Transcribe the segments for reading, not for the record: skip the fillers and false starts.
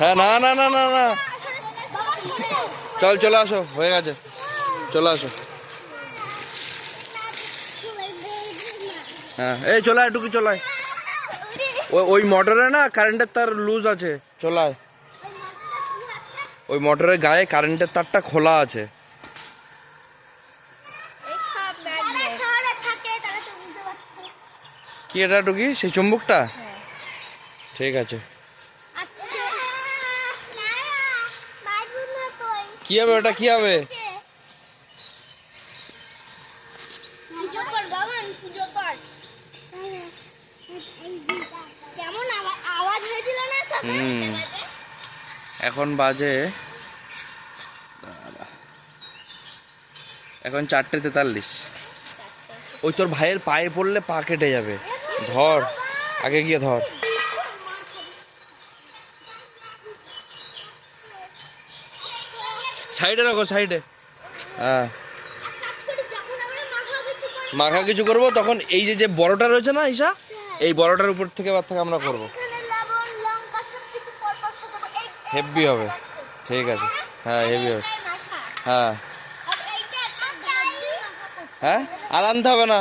হ্যাঁ, না না না না না, চলে আসো, হয়ে গেছে, চলে আসো। হ্যাঁ, এই চলে আয়, টুকি চলে আয়। ওই মোটরে না কারেন্টের তার লুজ আছে, চলে আয়। ওই মোটরের গায়ে কারেন্টের তারটা খোলা আছে। কি এটা টুকি, সেই চুম্বকটা? ঠিক আছে। কি হবে ওটা, কি হবে? এখন বাজে, এখন 4:43। ওই তোর ভাইয়ের পায়ে পড়লে পা কেটে যাবে, ধর, আগে গিয়ে ধর। সাইডে রাখো, সাইডে। হ্যাঁ, মাখা কিছু করবো তখন এই যে বড়টা রয়েছে না ঈশা, এই বড়টার উপর থেকে আমরা করবো, হেভি হবে। ঠিক আছে, হ্যাঁ হেভি হবে। হ্যাঁ হ্যাঁ, আর আনতে হবে না,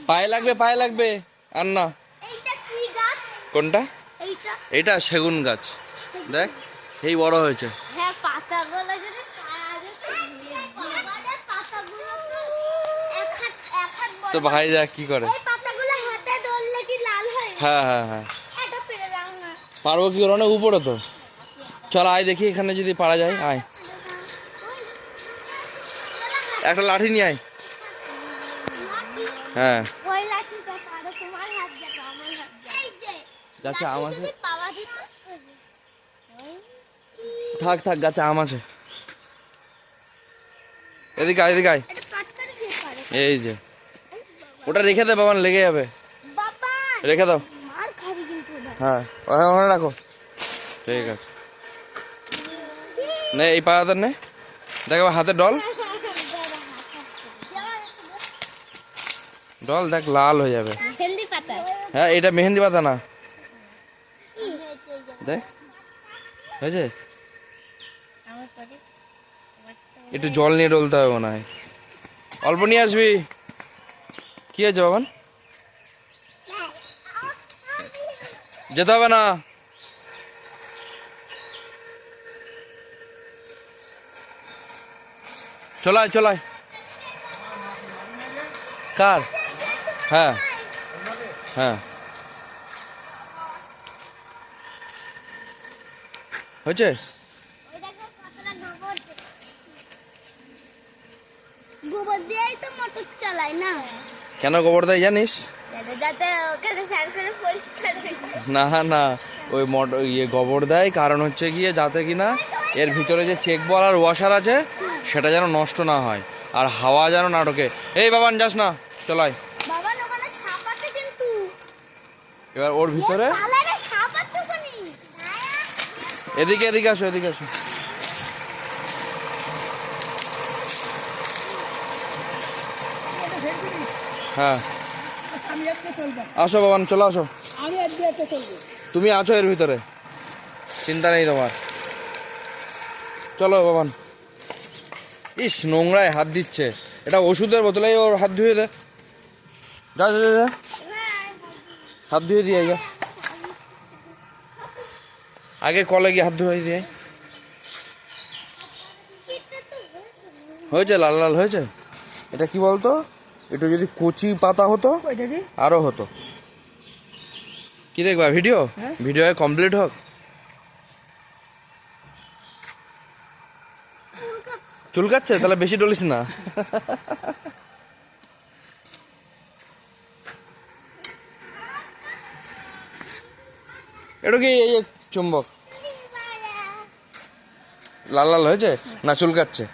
পায়ে লাগবে, পায়ে লাগবে, আর না। কোনটা? এইটা সেগুন গাছ, দেখ এই বড় হয়েছে। তো ভাই দেখ কি করে। হ্যাঁ হ্যাঁ হ্যাঁ, পারবো কি করে, অনেক উপরে তো। চল আয় দেখি এখানে যদি পারা যায়, আয়। একটা লাঠি নিয়ে আয়। হ্যাঁ, গাছে আম আছে, থাক থাক, গাছে আম আছে। এদিকে আয়, এদিকে আয়। এই যে ওটা রেখে দে বাবান, লেগে যাবে, রেখে দাও। হ্যাঁ, ওখানে রাখো। ঠিক আছে, নে এই পাতা নে, দেখ হাতে ডল, ডল, দেখ লাল হয়ে যাবে। হ্যাঁ, এটা মেহেন্দি পাতা না, দেখ হয়েছে। একটু জল নিয়ে ডলতে হবে মনে হয়, অল্প নিয়ে আসবি। কি আছে বাবান, যেতে হবে না। চলায় চলায়, কার? হ্যাঁ হ্যাঁ, হয়েছে। গোবর দিয়েই তো মোটর চালাই না। কেন গোবর দেয় জানিস? না না, ওই মোটর গোবর দেয় কারণ হচ্ছে গিয়ে যাতে কিনা এর ভিতরে যে চেক বল আর ওয়াশার আছে সেটা যেন নষ্ট না হয়, আর হাওয়া যেন না ঢোকে। এই বাবান যাস না, চলাই। এবার ওর ভিতরে, এদিকে এদিকে আসো, এদিকে আসো। হ্যাঁ, আসো বাবান, চলে আসো। তুমি আছো এর ভিতরে, চিন্তা নেই তোমার। চলো বাবান। ইস, নোংরায় হাত দিচ্ছে, এটা ওষুধের বোতলে ওর হাত ধুয়ে দে, যা যা যা, হাত ধুয়ে দিয়ে যা, আগে কলে গিয়ে হাত ধুয়ে দিয়ে। হয়েছে, লাল লাল হয়েছে। এটা কি বলতো, একটু যদি কচি পাতা হতো আরো হতো। কি দেখবা ভিডিও? ভিডিও কমপ্লিট হোক। চুলকাচ্ছে, তাহলে বেশি ডলিস না। এটা কি এই চুম্বক, লাল লাল হয়েছে না চুলকাচ্ছে?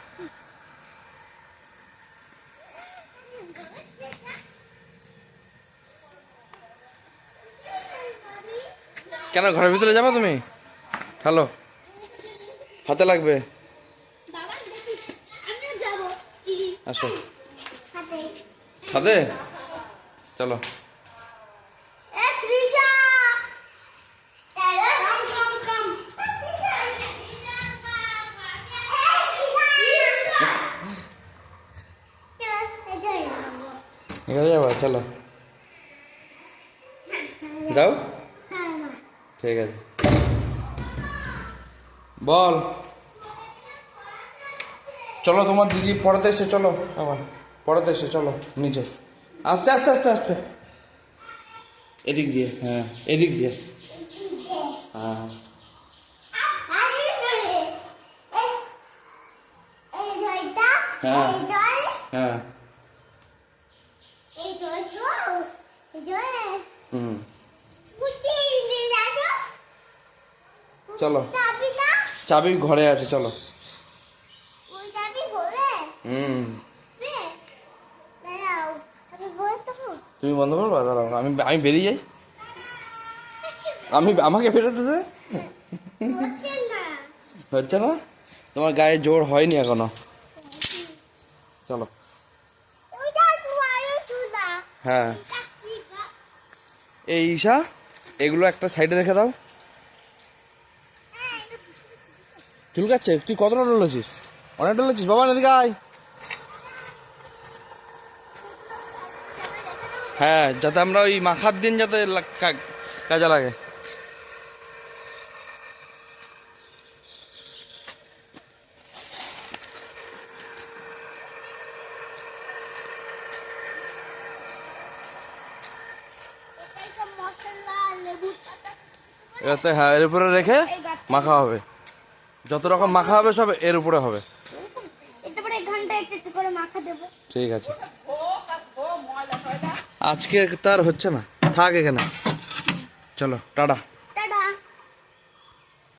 কেন ঘরের ভিতরে যাবা তুমি? হ্যালো, হাতে লাগবে, আসো হাতে, চলো। এখানে যাবো, চলো যাও। হ্যাঁ না ঠিক আছে, বল। চলো তোমার দিদি পড়াতে এসে, চলো আবার পড়াতে এসে, চলো নিচে। আস্তে আস্তে আস্তে আস্তে, এদিক দিয়ে, হ্যাঁ এদিক দিয়ে, হ্যাঁ। হ্যাঁ হ্যাঁ হুম চলো, চাবি ঘরে আছে, চলো। হুম তুমি বন্ধ করবা, দাঁড়াও আমি আমি বেরিয়ে যাই, আমাকে ফেরোতে দে। হচ্ছে না, তোমার গায়ে জোর হয়নি এখনো, চলো। হ্যাঁ এই ঈশা, এগুলো একটা সাইডে রেখে দাও। চুলকাচ্ছে, তুই কতটা ডলেছিস? অনেক ডলেছিস বাবা, এদিকে আয়। হ্যাঁ, যাতে আমরা ওই মাখার দিন যাতে কাজে লাগে। এটাতে হ্যাঁ, এর উপরে রেখে মাখা হবে, যত রকম মাখা হবে সব এর উপরে হবে। ঠিক আছে, আজকে তার হচ্ছে না, থাক এখানে, চলো টাটা।